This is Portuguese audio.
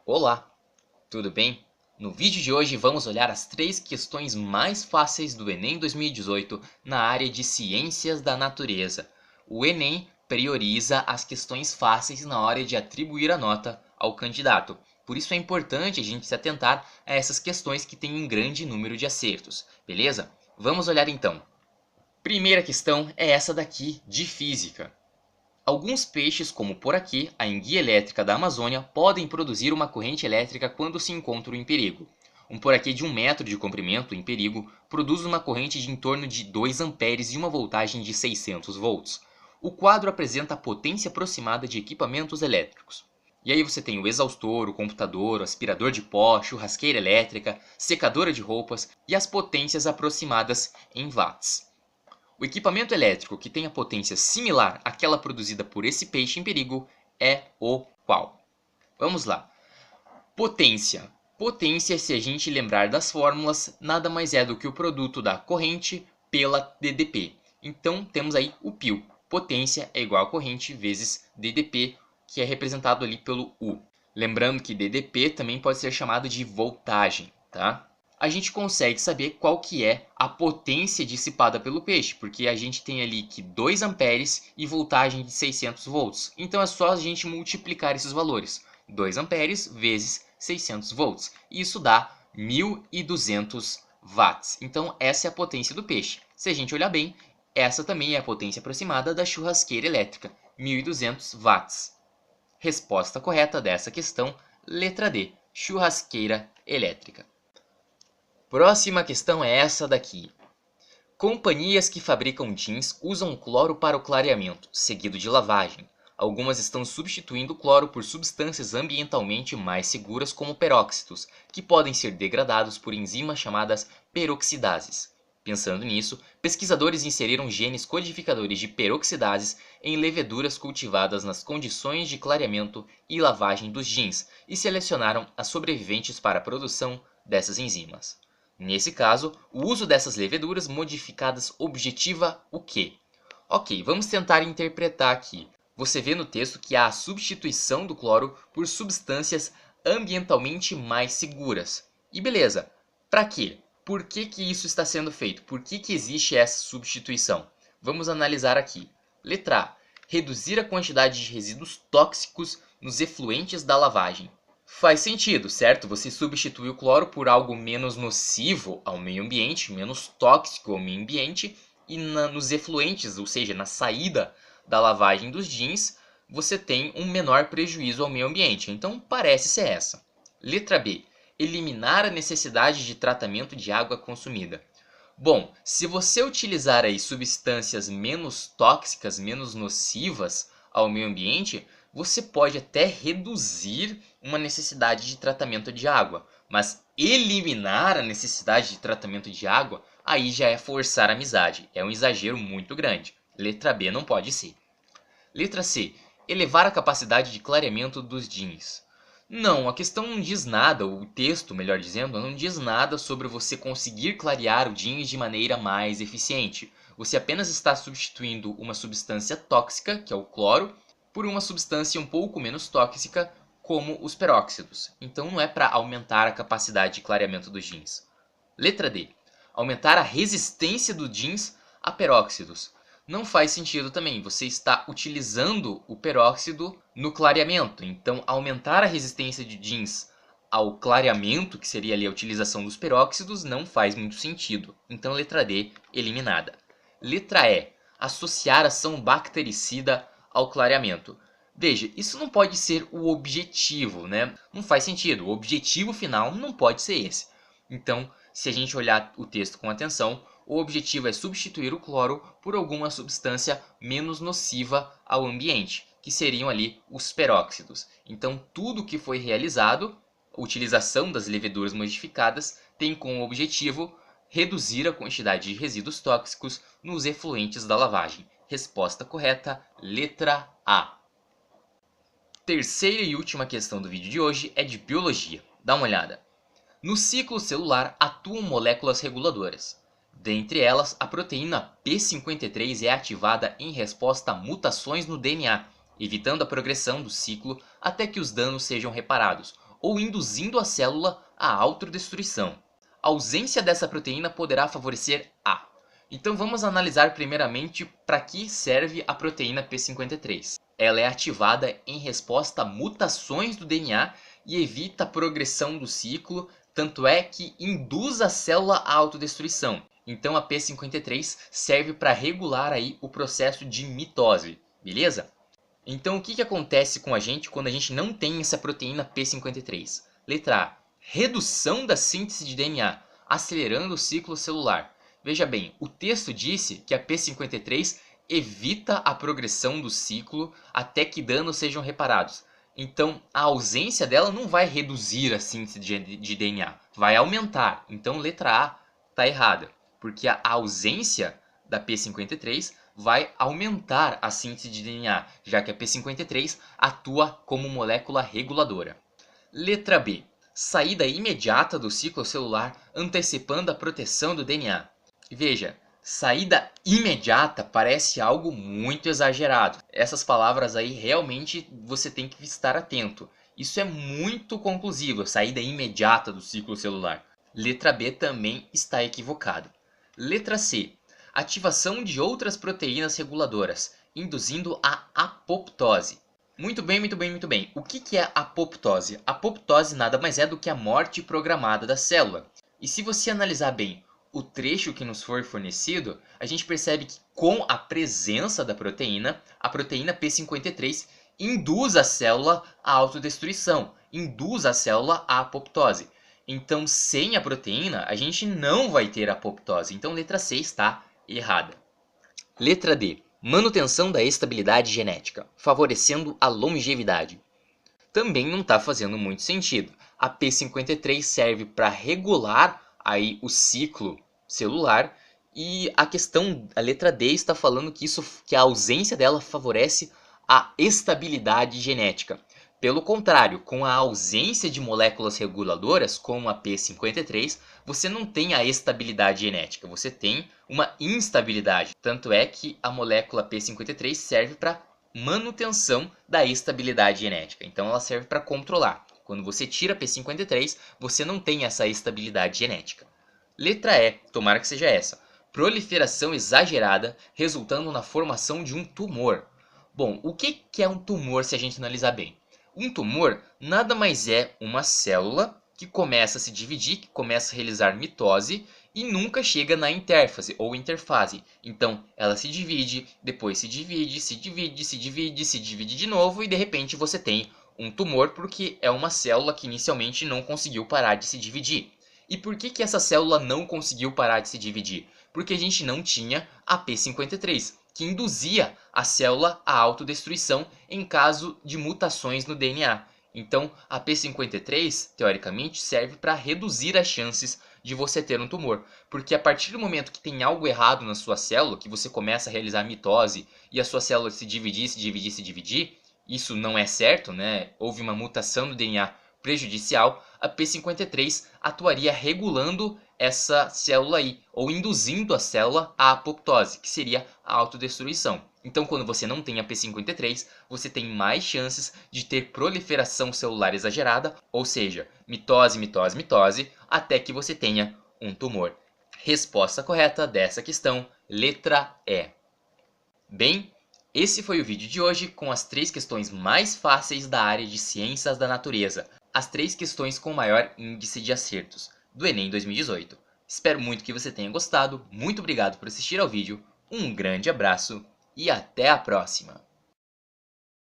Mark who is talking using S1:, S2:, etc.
S1: Olá, tudo bem? No vídeo de hoje vamos olhar as 3 questões mais fáceis do Enem 2018 na área de Ciências da Natureza. O Enem prioriza as questões fáceis na hora de atribuir a nota ao candidato. Por isso é importante a gente se atentar a essas questões que têm um grande número de acertos, beleza? Vamos olhar então. Primeira questão é essa daqui de física. Alguns peixes, como o poraqui, a enguia elétrica da Amazônia, podem produzir uma corrente elétrica quando se encontram em perigo. Um poraqui de 1 metro de comprimento em perigo produz uma corrente de em torno de 2 amperes e uma voltagem de 600 volts. O quadro apresenta a potência aproximada de equipamentos elétricos. E aí você tem o exaustor, o computador, o aspirador de pó, churrasqueira elétrica, secadora de roupas e as potências aproximadas em watts. O equipamento elétrico que tem a potência similar àquela produzida por esse peixe em perigo é o qual? Vamos lá. Potência. Potência, se a gente lembrar das fórmulas, nada mais é do que o produto da corrente pela DDP. Então temos aí o π. Potência é igual a corrente vezes DDP, que é representado ali pelo U. Lembrando que DDP também pode ser chamado de voltagem, tá? A gente consegue saber qual que é a potência dissipada pelo peixe, porque a gente tem ali que 2 amperes e voltagem de 600 volts. Então é só a gente multiplicar esses valores. 2 amperes vezes 600 volts. E isso dá 1.200 watts. Então essa é a potência do peixe. Se a gente olhar bem, essa também é a potência aproximada da churrasqueira elétrica, 1.200 watts. Resposta correta dessa questão, letra D, churrasqueira elétrica. Próxima questão é essa daqui. Companhias que fabricam jeans usam cloro para o clareamento, seguido de lavagem. Algumas estão substituindo o cloro por substâncias ambientalmente mais seguras como peróxidos, que podem ser degradados por enzimas chamadas peroxidases. Pensando nisso, pesquisadores inseriram genes codificadores de peroxidases em leveduras cultivadas nas condições de clareamento e lavagem dos jeans e selecionaram as sobreviventes para a produção dessas enzimas. Nesse caso, o uso dessas leveduras modificadas objetiva o quê? Ok, vamos tentar interpretar aqui. Você vê no texto que há a substituição do cloro por substâncias ambientalmente mais seguras. E beleza, para quê? Por que isso está sendo feito? Por que existe essa substituição? Vamos analisar aqui. Letra A. Reduzir a quantidade de resíduos tóxicos nos efluentes da lavagem. Faz sentido, certo? Você substitui o cloro por algo menos nocivo ao meio ambiente, menos tóxico ao meio ambiente, e nos efluentes, ou seja, na saída da lavagem dos jeans, você tem um menor prejuízo ao meio ambiente. Então parece ser essa. Letra B. Eliminar a necessidade de tratamento de água consumida. Bom, se você utilizar aí substâncias menos tóxicas, menos nocivas ao meio ambiente, você pode até reduzir uma necessidade de tratamento de água, mas eliminar a necessidade de tratamento de água, aí já é forçar a amizade, é um exagero muito grande. Letra B não pode ser. Letra C. Elevar a capacidade de clareamento dos jeans. Não, a questão não diz nada, o texto, melhor dizendo, não diz nada sobre você conseguir clarear o jeans de maneira mais eficiente. Você apenas está substituindo uma substância tóxica, que é o cloro, por uma substância um pouco menos tóxica, como os peróxidos. Então não é para aumentar a capacidade de clareamento dos jeans. Letra D. Aumentar a resistência do jeans a peróxidos. Não faz sentido também, você está utilizando o peróxido no clareamento. Então aumentar a resistência de jeans ao clareamento, que seria ali a utilização dos peróxidos, não faz muito sentido. Então letra D, eliminada. Letra E. Associar ação bactericida ao clareamento. Veja, isso não pode ser o objetivo, né? Não faz sentido. O objetivo final não pode ser esse. Então, se a gente olhar o texto com atenção, o objetivo é substituir o cloro por alguma substância menos nociva ao ambiente, que seriam ali os peróxidos. Então, tudo que foi realizado, a utilização das leveduras modificadas, tem como objetivo reduzir a quantidade de resíduos tóxicos nos efluentes da lavagem. Resposta correta, letra A. Terceira e última questão do vídeo de hoje é de biologia. Dá uma olhada. No ciclo celular atuam moléculas reguladoras. Dentre elas, a proteína P53 é ativada em resposta a mutações no DNA, evitando a progressão do ciclo até que os danos sejam reparados, ou induzindo a célula à autodestruição. A ausência dessa proteína poderá favorecer A. Então vamos analisar primeiramente para que serve a proteína P53. Ela é ativada em resposta a mutações do DNA e evita a progressão do ciclo, tanto é que induz a célula à autodestruição. Então a P53 serve para regular aí o processo de mitose, beleza? Então o que acontece com a gente quando a gente não tem essa proteína P53? Letra A. Redução da síntese de DNA, acelerando o ciclo celular. Veja bem, o texto disse que a P53 evita a progressão do ciclo até que danos sejam reparados. Então, a ausência dela não vai reduzir a síntese de DNA, vai aumentar. Então, letra A está errada, porque a ausência da P53 vai aumentar a síntese de DNA, já que a P53 atua como molécula reguladora. Letra B. Saída imediata do ciclo celular, antecipando a proteção do DNA. Veja, saída imediata parece algo muito exagerado. Essas palavras aí realmente você tem que estar atento. Isso é muito conclusivo, saída imediata do ciclo celular. Letra B também está equivocado. Letra C. Ativação de outras proteínas reguladoras, induzindo a apoptose. Muito bem, muito bem, muito bem. O que é apoptose? Apoptose nada mais é do que a morte programada da célula. E se você analisar bem o trecho que nos for fornecido, a gente percebe que com a presença da proteína, a proteína P53 induz a célula à autodestruição, induz a célula à apoptose. Então, sem a proteína, a gente não vai ter apoptose. Então, letra C está errada. Letra D. Manutenção da estabilidade genética, favorecendo a longevidade. Também não está fazendo muito sentido. A P53 serve para regular aí o ciclo celular e a letra D está falando que a ausência dela favorece a estabilidade genética. Pelo contrário, com a ausência de moléculas reguladoras, como a P53, você não tem a estabilidade genética, você tem uma instabilidade. Tanto é que a molécula P53 serve para manutenção da estabilidade genética. Então ela serve para controlar. Quando você tira a P53, você não tem essa estabilidade genética. Letra E, tomara que seja essa. Proliferação exagerada, resultando na formação de um tumor. Bom, o que é um tumor se a gente analisar bem? Um tumor nada mais é uma célula que começa a se dividir, que começa a realizar mitose e nunca chega na intérfase ou interfase. Então, ela se divide, depois se divide, se divide, se divide, se divide de novo e de repente você tem um tumor porque é uma célula que inicialmente não conseguiu parar de se dividir. E por que essa célula não conseguiu parar de se dividir? Porque a gente não tinha a P53, que induzia a célula à autodestruição em caso de mutações no DNA. Então, a P53, teoricamente, serve para reduzir as chances de você ter um tumor. Porque a partir do momento que tem algo errado na sua célula, que você começa a realizar mitose e a sua célula se dividir, se dividir, se dividir, isso não é certo, né? Houve uma mutação no DNA prejudicial, a P53 atuaria regulando essa célula aí, ou induzindo a célula à apoptose, que seria a autodestruição. Então, quando você não tem a P53, você tem mais chances de ter proliferação celular exagerada, ou seja, mitose, mitose, mitose, até que você tenha um tumor. Resposta correta dessa questão, letra E. Bem, esse foi o vídeo de hoje com as 3 questões mais fáceis da área de ciências da natureza, as 3 questões com maior índice de acertos do Enem 2018. Espero muito que você tenha gostado, muito obrigado por assistir ao vídeo, um grande abraço e até a próxima!